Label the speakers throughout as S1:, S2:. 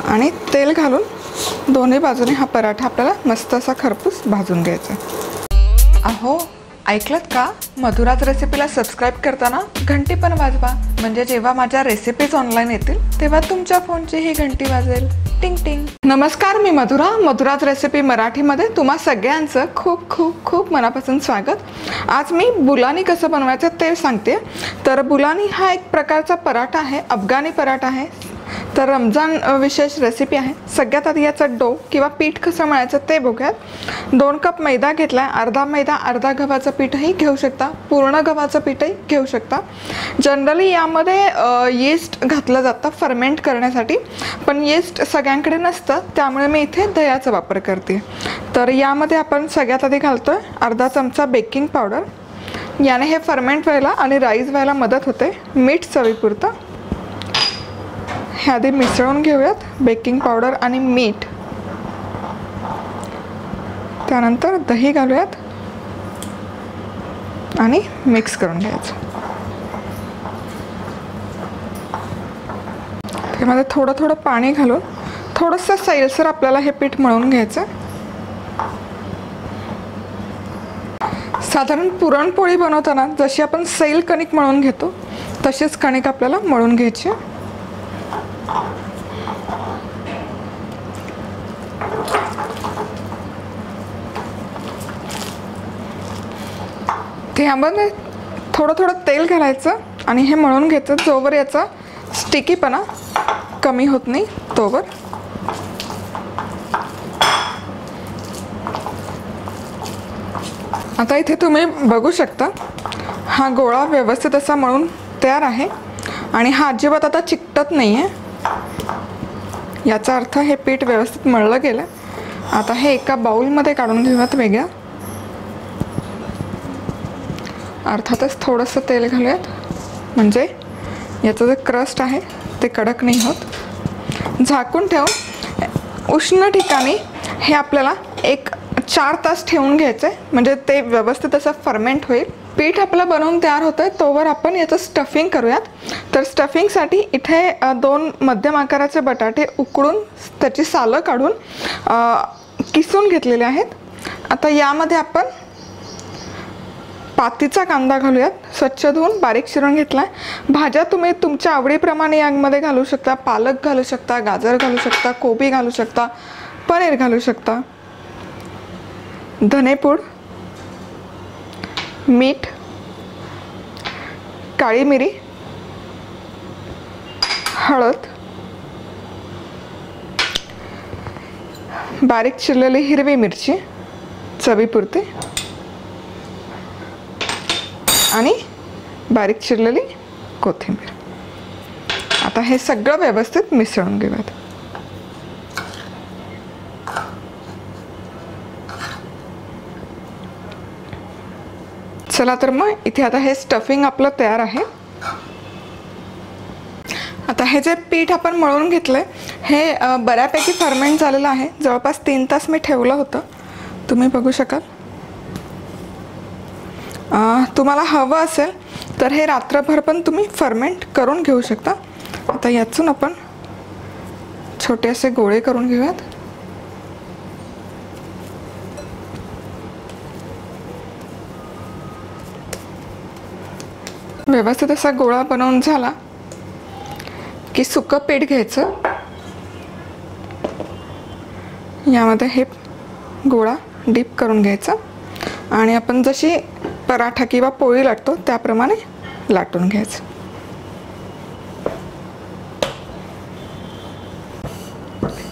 S1: आणि तेल घालून दोन्ही बाजूने हा पराठा आपल्याला मस्त असा खरपूस भाजून घ्यायचा। अहो ऐकलत का, मधुराज रेसिपीला सबस्क्राईब करताना घंटी पण वाजवा, म्हणजे जेव्हा माझ्या रेसिपीज ऑनलाईन येतील तेव्हा तुमच्या फोनची ही घंटी वाजेल, टिंग टिंग। नमस्कार, मी मधुरा, मधुराज रेसिपी मराठीमध्ये तुम्हा सगळ्यांचं खूप खूप खूप मनापासून स्वागत। आज मी बुलानी कसं बनवायचं ते सांगते। तर बुलानी हा एक प्रकारचा पराठा आहे, अफगाणी पराठा आहे, तर रमजान विशेष रेसिपी आहे। सगळ्यात आधी याचा डो किंवा पीठ कसं मळायचं ते बघूयात। 2 कप मैदा घेतला, अर्धा मैदा अर्धा गव्हाचं पीठही घेऊ शकता, पूर्ण गव्हाचं पीठही घेऊ शकता। जनरली यामध्ये यीस्ट घातलं जातं फर्मेंट करण्यासाठी, पण यीस्ट सगळ्यांकडे नसतं, त्यामुळे मी इथे दह्याचा वापर करते। तर यामध्ये आपण सगळ्यात आधी घालतोय अर्धा चमचा बेकिंग पावडर, याने हे फर्मेंट व्हायला आणि राईज व्हायला मदत होते। मीठ चवीपुरतं, हे आधी मिसळून घेऊयात, बेकिंग पावडर आणि मीठ। त्यानंतर दही घालूयात आणि मिक्स करून घ्यायचं। त्यामध्ये थोडं थोडं पाणी घालून थोडंसं सैलसर आपल्याला हे पीठ मळून घ्यायचं। साधारण पुरणपोळी बनवताना जशी आपण सैल कणिक मळून घेतो तशीच कणिक आपल्याला मळून घ्यायची। त्यामध्ये थोडं थोडं तेल घालायचं आणि हे मळून घ्यायचं जोवर याचा स्टिकीपणा कमी होत नाही तोवर। आता इथे तुम्ही बघू शकता हा गोळा व्यवस्थित असा मळून तयार आहे आणि हा अजिबात आता चिकटत नाही आहे, याचा अर्थ हे पीठ व्यवस्थित मळलं गेलं। आता हे एका बाउलमध्ये काढून घेऊयात वेगळ्या। अर्थातच थोडंसं तेल घालूयात, म्हणजे याचं जे क्रस्ट आहे ते कडक नाही होत। झाकून ठेवून उष्ण ठिकाणी हे आपल्याला 4 तास ठेवून घ्यायचं आहे, म्हणजे ते व्यवस्थित असं फर्मेंट होईल। पीठ आपलं बनवून तयार होतं आहे तोवर आपण याचं स्टफिंग करूयात। तर स्टफिंगसाठी इथे 2 मध्यम आकाराचे बटाटे उकडून त्याची सालं काढून किसून घेतलेले आहेत। आता यामध्ये आपण पातीचा कांदा घालूयात, स्वच्छ धुवून बारीक चिरून घेतला आहे। भाज्या तुम्ही तुमच्या आवडीप्रमाणे यामध्ये घालू शकता, पालक घालू शकता, गाजर घालू शकता, कोबी घालू शकता, पनीर घालू शकता। धनेपूड, मीठ, काळी मिरी, हळद, बारीक चिरलेली हिरवी मिरची चवीपुरती आणि बारीक चिरलेली कोथिंबीर। आता हे सगळं व्यवस्थित मिसळून घेऊयात। चला तर मग इथे आता हे स्टफिंग आपलं तयार आहे। आता हे जे पीठ आपण मळून घेतलंय हे बऱ्यापैकी फर्मेंट झालेलं आहे, जवळपास 3 तास मी ठेवलं होतं, तुम्ही बघू शकाल। तुम्हाला हवं असेल तर हे रात्रभर पण तुम्ही फर्मेंट करून घेऊ शकता। आता यातून आपण छोटे असे गोळे करून घेऊयात। व्यवस्थित असा गोळा बनवून झाला की सुकं पीठ घ्यायचं, यामध्ये हे गोळा डीप करून घ्यायचा आणि आपण जशी पराठा किंवा पोळी लाटतो त्याप्रमाणे लाटून घ्यायचं।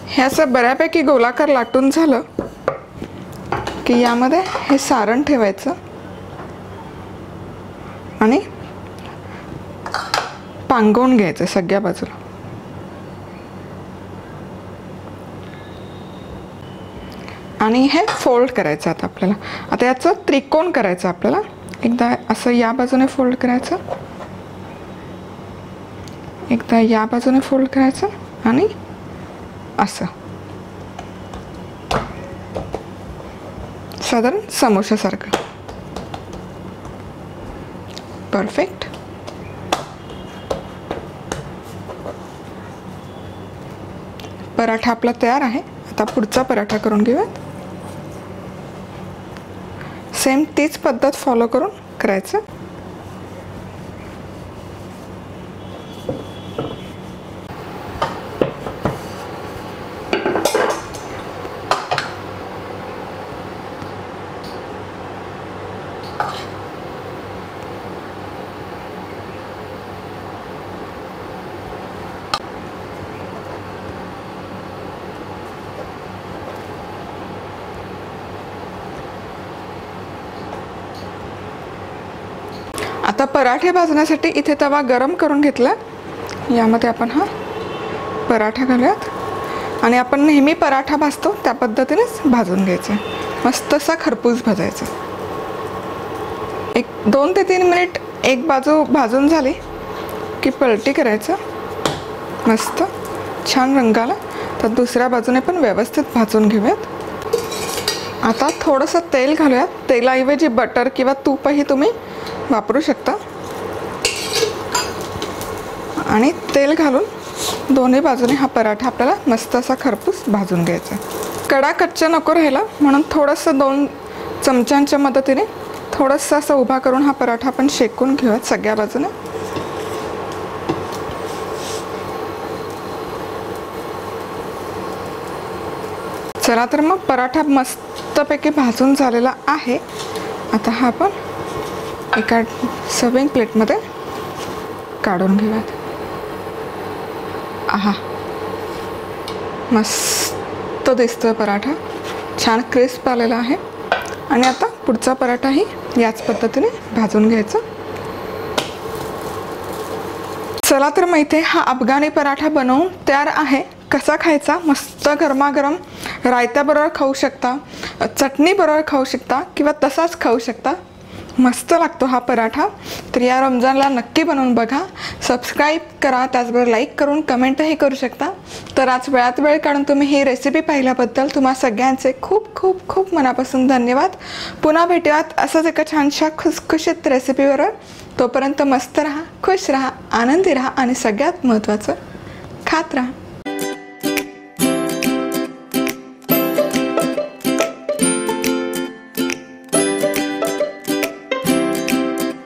S1: हे असं बऱ्यापैकी गोलाकार लाटून झालं की यामध्ये हे सारण ठेवायचं आणि पांगवून घ्यायचं सगळ्या बाजूला। आणि हे फोल्ड करायचं आता आपल्याला। आता याचं त्रिकोण करायचं आपल्याला, एकदा असं या बाजूने फोल्ड करायचं, एकदा या बाजूने फोल्ड करायचं आणि असं साधारण समोशासारखं। परफेक्ट। पराठा आपला तयार आहे. आता पुढचा पराठा करून घेऊयात. सेम तीच पद्धत फॉलो करून करायचं. आता पराठे भाजण्यासाठी इथे तवा गरम करून घेतला. यामध्ये आपण हा पराठा घालूयात आणि आपण नेहमी पराठा भाजतो त्या पद्धतीनेच भाजून घ्यायचं. मस्त असा खरपूस भाजायचा. 2 ते 3 मिनिट एक बाजू भाजून झाली की पलटी करायचं. मस्त छान रंग आला तर दुसऱ्या बाजूने पण व्यवस्थित भाजून घेऊयात. आता थोडंसं तेल घालूयात. तेलाऐवजी बटर किंवा तूपही तुम्ही वापरू शकता. आणि तेल घालून दोन्ही बाजूने हा पराठा आपल्याला मस्त असा खरपूस भाजून घ्यायचा. कडा कच्चा नको राहिला म्हणून थोडंसं 2 चमच्यांच्या मदतीने थोडंसं असं उभा करून हा पराठा आपण शेकून घेऊयात सगळ्या बाजूने. चला तर मग पराठा मस्तपैकी भाजून झालेला आहे. आता हा आपण एका सर्विंग प्लेटमध्ये काढून घेऊयात. आहा, मस्त दिसतोय पराठा. छान क्रिस्प आलेला आहे. आणि आता पुढचा पराठाही याच पद्धतीने भाजून घ्यायचा. चला तर मग इथे हा अफगाणी पराठा बनवून तयार आहे. कसा खायचा? मस्त गरमागरम रायत्याबरोबर खाऊ शकता, चटणीबरोबर खाऊ शकता किंवा तसाच खाऊ शकता. मस्त लागतो हा पराठा. तर या रमजानला नक्की बनवून बघा. सबस्क्राईब करा, त्याचबरोबर लाईक करून कमेंटही करू शकता. तर आज वेळात वेळ काढून तुम्ही ही रेसिपी पाहिल्याबद्दल तुम्हा सगळ्यांचे खूप खूप खूप मनापासून धन्यवाद. पुन्हा भेटूयात असंच एका छानशा खुसखुशीत रेसिपीवर. तोपर्यंत मस्त राहा, खुश राहा, आनंदी राहा आणि सगळ्यात महत्त्वाचं खात राहा.